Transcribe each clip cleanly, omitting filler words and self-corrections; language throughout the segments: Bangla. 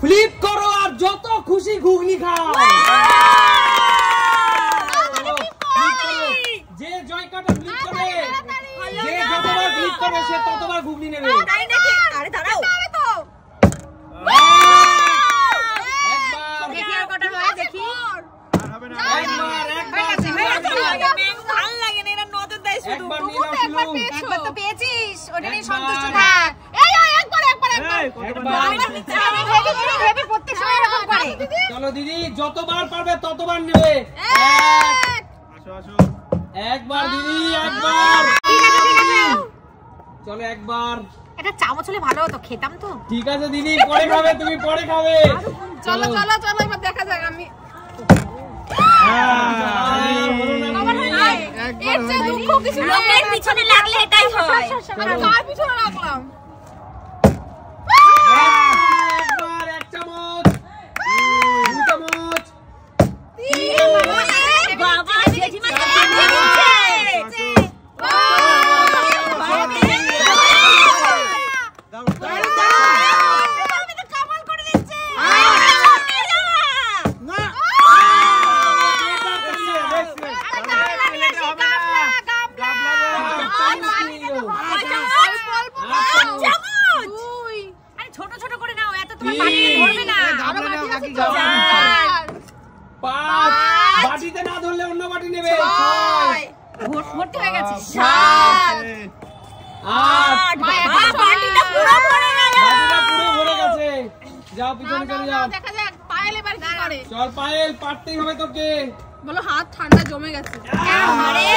ফ্লিপ করো আর যত খুশি ঘুগনি খাও। যে জয়কাটা ফ্লিপ করে, যে যতবার ফ্লিপ করবে সে ততবার ঘুগনি নেবে। তাই নাকি? আরে দাঁড়াও তো। একবার দেখি আর কটা হয় দেখি। আর হবে না। একবার ভালো লাগে না এরা নজর দেয় শুধু। একবার নিয়ে নাও শুনু। একবার তো পেয়েছিস, ওটা নিয়ে সন্তুষ্ট থাক। এই একবার। ভেবে প্রত্যেক সময় এরকম করে। চলো দিদি, যতবার পারবে ততবার নেবে। আসো একবার দিদি, একবার। ঠিক আছে। চলো একবার। এটা চামচ হলে ভালো হতো, খেতাম তো। ঠিক আছে দিদি, পরে খাবে, তুমি পরে খাবে। চলো এবার দেখা যাক। আমি এর চেয়ে দুঃখ কিছু নেই। লোকের পিছনে লাগলে এটাই হয়। কার পিছনে লাগলাম? একবার, এক চামচ, দু চামচ, বাবা জেঠিমা ছোট করে নাও, এত তোমার বাটিতে ধরবে না। পাঁচ, বাটিতে না ধরলে অন্য বাটি নেবে। ভর্তি হয়ে গেছে। 7, 8, বাটিটা পুরো ভরে গেল। বাটিটা পুরো ভরে গেছে। যাও পিছনে চলে যাও। দেখা যাক পায়েল এবার কি করে। চল পায়েল, পারতেই হবে তোকে। বলো হাত ঠান্ডা জমে গেছে। আরে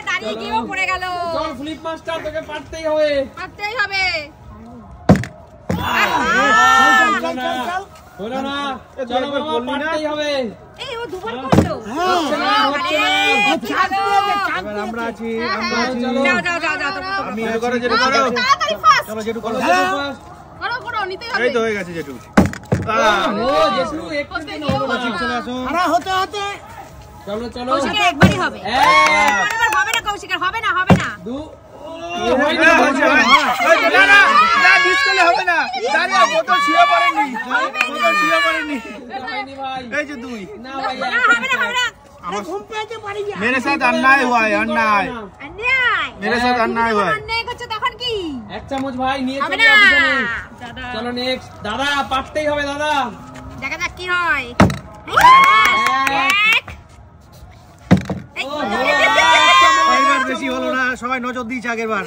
দাঁড়িয়ে গিয়েও পড়ে গেল। চল ফ্লিপ মাস্টার, তোকে পারতেই হবে। পারতেই হবে। হলো না, চলো মামা, পারতেই হবে। এই ও দুবার করলো। আমরা আছি। যাও। আমি করো যেটু করো। তাড়াতাড়ি ফাস্ট চলো যেটু করো। করো নিতেই হবে। এই তো হয়ে গেছে যেটু। ও জেসু, একটু দিন হলো না। চলে আসো। চলো কৌশিকের একবারই হবে। এক, পরেরবার হবে না কৌশিকের, হবে না। 2, না ডিসপ্লে হবে না। দাঁড়িয়ে বোতল ছুঁয়ে পড়েনি। ভাই এই যে 2। না ভাই, হবে না। मेरे साथ अन्याय हुआ है, अन्याय अन्याय। मेरे साथ अन्याय हुआ है। अन्याय করছে তখন কি? এক চামচ ভাই নিয়ে হবে চলে না। যাও পিছনে। দাদা চলো নেক্সট। দাদা, পারতেই হবে দাদা। দেখা যাক কি হয়। এক। এই এবার বেশি হলো না, সবাই নজর দিয়েছে আগের বার।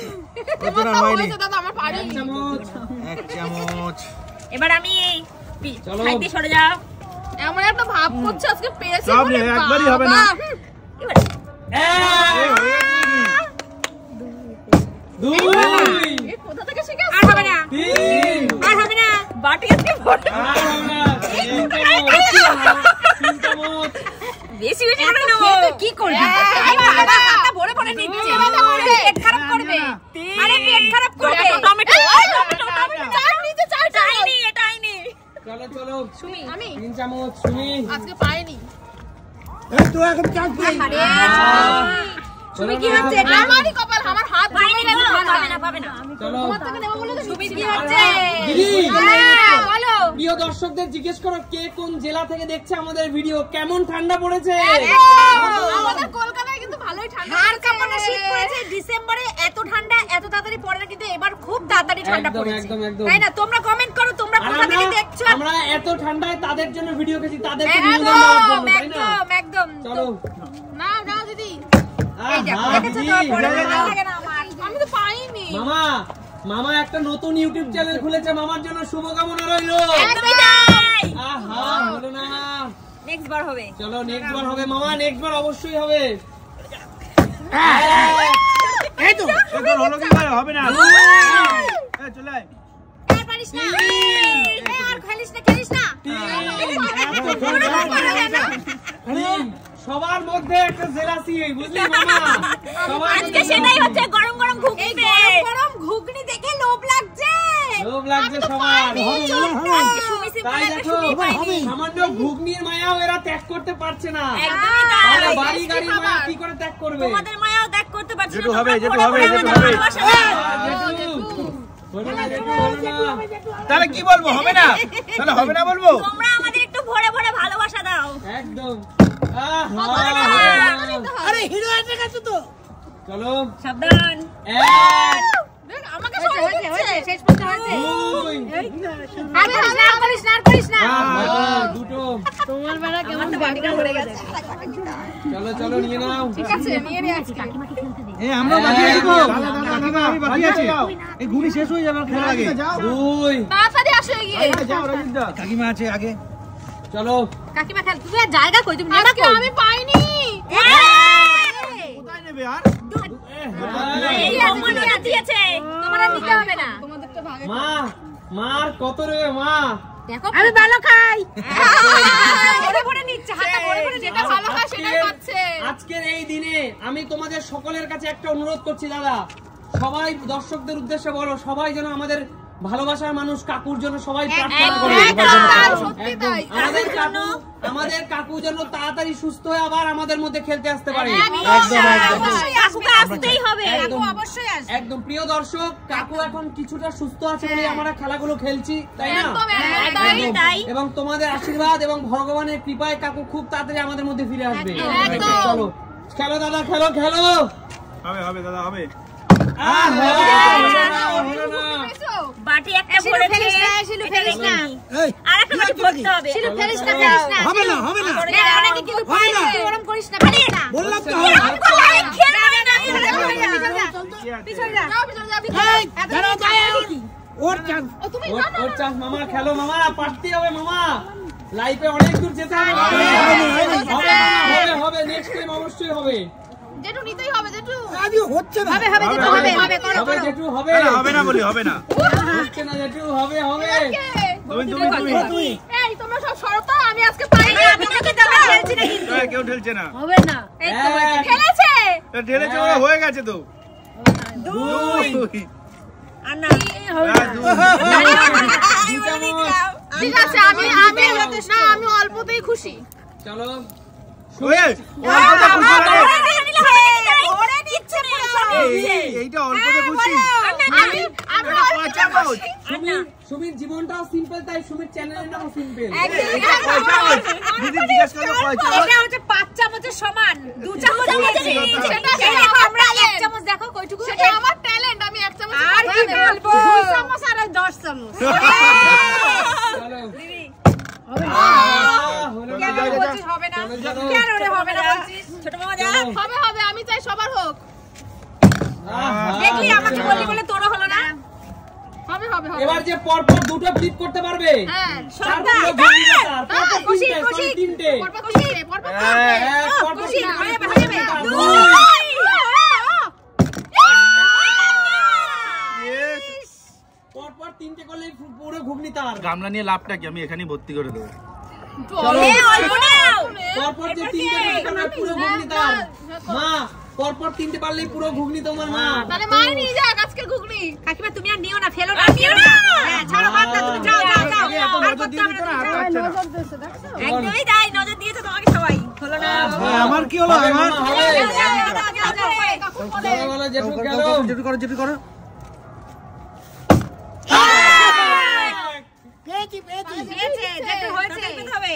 ওজন আর হয়নি। দাদা আমার পারি। এক চামচ। 1 চামচ। এবার আমি চলো। সাইড দিয়ে সরে যাও। এমন একটা ভাব করছে আজকে পেয়েছি সব বলে। একবারই হবে না। এবার এক, 2, এই কোথা থেকে শিখে আর হবে না। 3, আর হবে না। বাটি আজকে ভরে আর হবে না। 3 চামচ। বেশি করে নেবো। কি করবি? এই বাবা হাতটা ভরে ভরে নিচ্ছে। পেট খারাপ করবে। আরে পেট খারাপ করবে। টমেটো। চাইনি, এটা আইনি। চলো সুমি আমি 3 চামচ। সুমি, আজকে পাইনি। আরে সুমি কি চলো না। হচ্ছে এটা? আমারই কপাল, আমার হাত পাইনি জমে বলো, গেছে। পাবে না। চলো তোমার থেকে নেবো বলে তো সুমি দিচ্ছি কি না। হচ্ছে? দিদি, হ্যাঁ, বলো। প্রিয় দর্শকদের জিজ্ঞেস করো কে কোন জেলা থেকে দেখছে আমাদের ভিডিও, কেমন ঠান্ডা পড়েছে। আমাদের কলকাতায় কিন্তু ভালোই ঠান্ডা হাড় কাঁপানো শীত পড়েছে। ডিসেম্বরে এত ঠান্ডা এত তাড়াতাড়ি পড়ে না, কিন্তু এবার খুব তাড়াতাড়ি ঠান্ডা একদম, পড়েছে। একদম। তাই না? তোমরা কমেন্ট করো, তোমরা আর কোথা থেকে দেখছো। আমরা এত ঠান্ডায় তাদের জন্য ভিডিও করেছি, তাদেরকে বিনোদন দেওয়ার জন্য, তাই না? একদম। চলো। না দিদি এই দেখো, আহা, দেখেছো দিদি। তো? পরে ভালো লাগে না আমার। আমি তো পাইনি। মামা একটা নতুন ইউটিউব চ্যানেল খুলেছে, মামার জন্য শুভকামনা রইলো। একদমই তাই। আহা, হলো না। নেক্সট বার হবে। চলো নেক্সট বার হবে মামা, নেক্সট বার অবশ্যই হবে। এই তো এবার হলো কি ভাই, হবে না। এই চলে আয়। আর পারিস না। এই আর খেলিস না। সবার মধ্যে একটা জেলাসি, বুঝলি মামা? আজকে সেটাই হচ্ছে, গরম গরম ঘুগনি। গরম ঘুগনি দেখে লোভ লাগছে। লোভ লাগছে সবার। আজকে সুমি তাই দেখো, সিম্পল সামান্য ঘুগনির মায়াও এরা ত্যাগ করতে পারছে না। একদমই তাহলে তাই। বাড়ি গাড়ি মায়া কি করে ত্যাগ করবে? তোমাদের মায়াও ত্যাগ করতে পারছি না। যেটু হবে, তোমরা যেটু বড় হবে, বড় যেটু ভালোবাসা হবে। দাও। জেঠু, তাহলে কি বলবো? হবে না? তাহলে হবে না বলবো? তোমরা আমাদের একটু ভরে ভরে ভালোবাসা দাও। একদম। আরে হিরো এসে গেছে তো। চলো সাবধান। আমাকে শেষ পর্যন্ত হয়েছে। দুটো। তোমার বেলা কেমন বাড়িটা ভরে গেছে। চলো চলো নিয়ে নাও। ঠিক আছে নিয়ে নি আজকে আমরা বাকি আছি তো। কাকিমা আমি বাকি আছি। এই ঘুরি শেষ হয়ে যাবে খেলার আগে। 2 তাড়াতাড়ি আসো এগিয়ে কাকিমা আছে আগে। চলো। কাকিমা খেল, তুমি আর জায়গা কই? তুমি নেবা আজকে কই? আমি পাইনি কোথায় নেবে আর? এই অমনিয়া দিয়েছে, তোমার আর নিতে হবে না। তোমাদেরটা ভাগে মা মার কত রে মা? দেখো আমি ভালো খাই। ভরে ভরে নিচ্ছে, হাতে ভরে ভরে যেটা ভালো খায় সেটাই পাচ্ছে আজকের এই দিনে আমি তোমাদের সকলের কাছে একটা অনুরোধ করছি দাদা, সবাই দর্শকদের উদ্দেশ্যে বলো, সবাই যেন আমাদের ভালোবাসার মানুষ কাকুর জন্য সবাই প্রার্থনা করে। একদম। আমাদের কাকু যেন তাড়াতাড়ি সুস্থ হয়ে আবার আমাদের মধ্যে খেলতে আসতে পারে। কাকুকে আসতেই হবে। একদম। অবশ্যই আসবে। একদম প্রিয় দর্শক, কাকু এখন কিছুটা সুস্থ আছে বলে আমরা খেলাগুলো খেলছি, তাই না? একদমই তাই। এবং তোমাদের আশীর্বাদ এবং ভগবানের কৃপায় কাকু খুব তাড়াতাড়ি আমাদের মধ্যে ফিরে আসবে। চলো খেলো দাদা, খেলো খেলো। হবে দাদা হবে। হলো না। বাটি একটা ভরেছে, শিলু ফেলিস না। আর একটা বাটি ভরতে হবে। শিলু ফেলিস না, ফেলিস না। হবে না অনেকে কিন্তু পারে না। ওরম করিস না, পারিস না। বললাম তো এরকম করে খেলবে না। পিছনে যা দাঁড়াও দাঁড়াও ওর চান ওর চাষ মামা, খেলো মামা, পারতে হবে মামা, লাইফে অনেক দূর যেতে হবে। হবে নেক্সট টাইম অবশ্যই হবে। জেঠু নিতেই হবে জেঠু আজও হচ্ছে না হবে হবে জেঠু, হবে হবে করো হবে করো। জেঠু, হবে। হবে না বলি হবে না। হচ্ছে না জেঠু, হবে হবে। তুমি এই তোমরা সব শরত, আমি আজকে পাইনি আমি তোকে দেবো, খেলছি না কিন্তু। কেউ ঠেলছে না। হবে না এই তো এক, খেলেছে ঠেলেছে ওরা, হয়ে গেছে তো। 2 আর না। ঠিক আছে আমি আমি অল্পতেই খুশি চলো এইটা অল্পতে খুশি। সুমির জীবনটাও সিম্পল, তাই সুমির চ্যানেলের নামও সিম্পল। দিদি জিজ্ঞেস করলো পয়সা। এটা হচ্ছে 5 চামচের সমান, 2 চামচ দিয়েছি। সেটা দেখো আমরা 1 চামচ, দেখো কয়টুকু। সেটা আমার ট্যালেন্ট, আমি এক চামচ আর কি বলবো, 2 চামচ আর 10 চামচ চলো দিদি হলো কেন না। বলছিস হবে না? কেন রে হবে না বলছিস? ছোট মামা যা। হবে হবে, আমি চাই সবার হোক। দেখলি আমাকে বললি বলে তোর হলো না। হবে হবে হবে এবার যে পরপর দুটো ফ্লিপ করতে পারবে, হ্যাঁ তার পুরো ঘুরিয়ে তার পরপর খুশি, তিনটে, খুশি। sorry, তিনটে। পরপর খুশি পরপর এক, পরপর খুশি, তিনটে, হয়ে যাবে, ঘুরিয়ে হয়ে যাবে। তার। পরপর তিনটে করলে পুরো ঘুগনি তার। গামলা নিয়ে লাভটা কি, আমি এখানেই ভর্তি করে দেবো। অল্প নাও। পরপর যে তিনটে করলে পুরো ঘুগনি তার। মা পরপর তিনটে পারলেই পুরো ঘুগনি তোমার মা। তাহলে মাই নিয়ে যাক আজকের ঘুগনি। কাকিমা তুমি আর নিও না, ফেলো না, নিও না। হ্যাঁ ছাড়ো, বাদ দাও, তুমি যাও যাও যাও। আর করতে হবে না, তুমি যাও। একদমই তাই, নজর দিয়েছে তোমাকে সবাই। হলো না। আমার কি হলো? হবে, আমার মামা, হবে। যাও, যাও, যাও, যাও। চলো, বলো, জেঠু, খেলো। যেটি করো পেয়েছি পেয়েছি পেয়েছে, যেটা হয়েছে, পেতে হবে।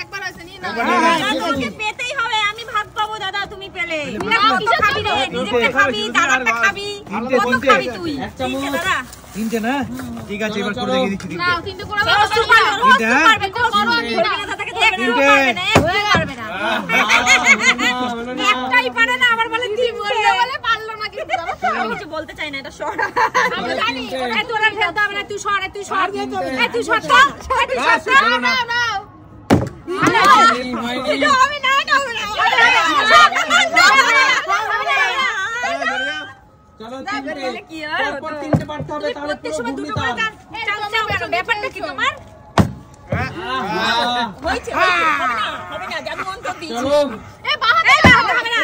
একবার আছে নিয়ে নাও। তোমাকে পেতেই হবে, আমি ভাগ পাবো দাদা, তুমি পেলে। কত খাবি রে? নিজেরটা খাবি, দাদারটা খাবি, কত খাবি তুই? এক চামচ। ঠিক আছে দাদা। তিনটে না? ঠিক আছে, এবার করে চলো। দেখিয়ে দিচ্ছি তিনটে। নাও তিনটে করে চলো, সুপার, তিনটে, হ্যাঁ? পারবে, করো, আমি ধরবে না, দাদাকে ধরবে না, তিনটে। পারবে না, একটু পারবে না। হলো না। একটাই পারে না, আবার বলে তিন বললে। বলে পারলো না কিন্তু আমি কিছু বলতে চাই না, এটা সর। আমি জানি। এই তোর আর ফেলতে হবে না, তুই সর, তুই সর, এই তুই সর তো, এই তুই সর তো। নাও নাও হয়নি। এটা হবে না, এটা হবে না। চলো তিনটে। বলে কি আর হতো? পরপর তিনটে পারতে হবে, তুমি তাহলে প্রত্যেক পুরো সময় ঘুগনি দুটো করে তার। চাও চাও কেন? ব্যাপারটা কি তোমার? আহা। হয়েছে, হয়েছে, হবে না, হবে না, জাদু মন্ত্র দিয়েছি। চলো এ বাহাতে এই বাবা, হবে না।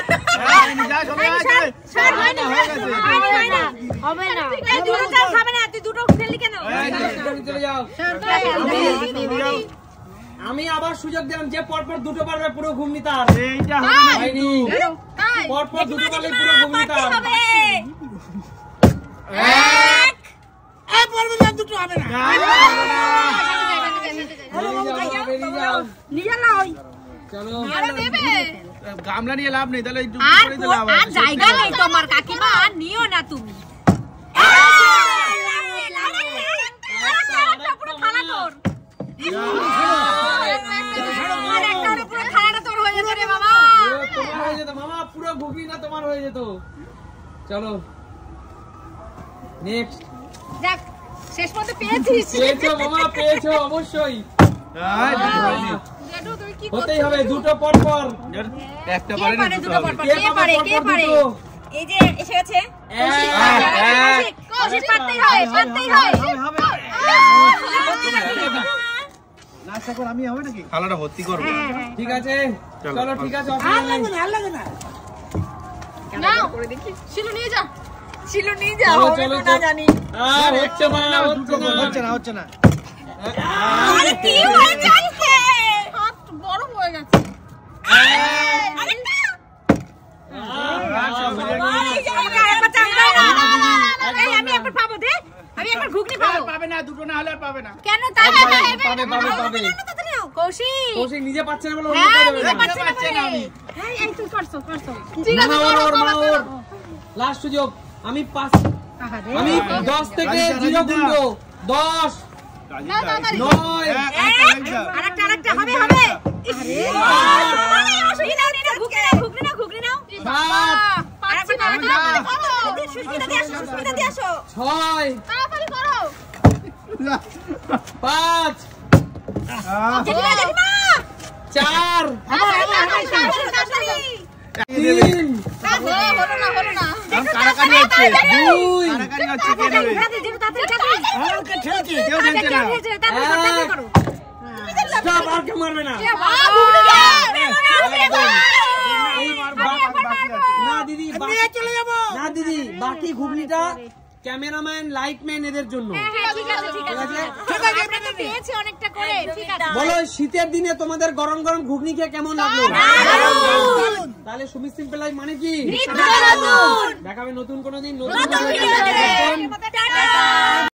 সর, হয়নি, হয় না। হবে না এই দুটো চাল খাবে না, তুই দুটো ফেললি কেন? চলে যাও। আমি আবার সুযোগ দিলাম, যে পরপর দুটো পারবে পুরো ঘুগনি তার। এইটা হবে না। হয়নি। তাই পরপর দুটো পারলে পুরো ঘুগনি পারতে তার। হবে। দুটো হবে না। বেরিয়ে যাও। নিয়ে নাও। চলো আরে দেবে গামলা নিয়ে লাভ নেই, তাহলে একটু আর করে দিলে আর জায়গা নেই তোমার কাকিমা, আর নিও না তুমি। পুরো থালা তোর। আর একটার পুরো থালাটা তোর হয়ে যাবে রে বাবা। তোমার হয়ে যেত মামা, পুরো ঘুগনিটা তোমার হয়ে যেত। চলো নেক্সট। দেখ শেষ পর্যন্ত পেয়েছিস। পেয়েছো মামা, পেয়েছো অবশ্যই। জেঠু তুমি কি হতেই হবে, দুটো পর পর। একটা কে পারে না, পারে দুটো দুটো হবে। পরপর? কে কে পারে? পারে কে পরপর পারে? দুটো? এই যে এসে গেছে। কৌশিক পারতেই হয় পারতেই হয় লাস্ট একবার আমি হবে নাকি? থালাটা ভর্তি করবো। ঠিক আছে চলো, চলো, ঠিক আছে, আর অসুবিধা নেই। লাগে না, আর লাগে না। নাও করে দেখি শিলু নিয়ে যা ছিল নিয়ে যা, চলো, হবে চলো, তো না চলো। জানি। হচ্ছে না, হচ্ছে না। হচ্ছে না, হচ্ছে না। আরে কি হয়ে যাচ্ছে? হাত গরম হয়ে গেছে আরেকটা। আচ্ছা, এই যে আমাকে আরেকবার চাপ দাও না। এই আমি একবার পাবো দে। আমি একবার ঘুগনি পাবো। পাবে না, দুটো না হলে আর পাবে না। কেন তাই? পাবে, পাবে, পাবে। কৌশিক। কৌশিক নিজে পাচ্ছে না বলে অন্য হ্যাঁ, কেউ দেবে নিজে না। পারছি না পারছি না আমি। হ্যাঁ, এই তুই করছো। ঠিক আছে না, ওর, করো, মা, করো, ওর। করো। লাস্ট সুযোগ। আমি 10 থেকে রাজি, 0 রাজি, গুনবো। 10, নাও তাড়াতাড়ি 9, আরেকটা হবে। আরে অসুবিধা নেই, ঘুগনি নাও। 7, পারছি না সুস্মিতা দিয়ে আসো। 6, তাড়াতাড়ি করো 5, জেঠিমা 4, তাড়াতাড়ি। 3, হলো না কারাকারি হচ্ছে। 2, কারাকারি হচ্ছে, কে নেবে? আমাকে ঠেলছে। কেউ ঠেলছে না। স্টপ, আর কেউ মারবে না। না দিদি, নিয়ে চলে যাবো। না দিদি, বাকি ঘুগনিটা ক্যামেরাম্যান, লাইটম্যান এদের জন্য। ঠিক আছে। আমরা তো পেয়েছি অনেকটা করে, ঠিক আছে। বলো এই শীতের দিনে তোমাদের গরম গরম ঘুগনি খেয়ে কেমন লাগলো? তাহলে সুমি সিম্পল লাইফ মানে কি? দেখাবে নতুন কোনো দিন, নতুন ভিডিও দেখে। টাটা।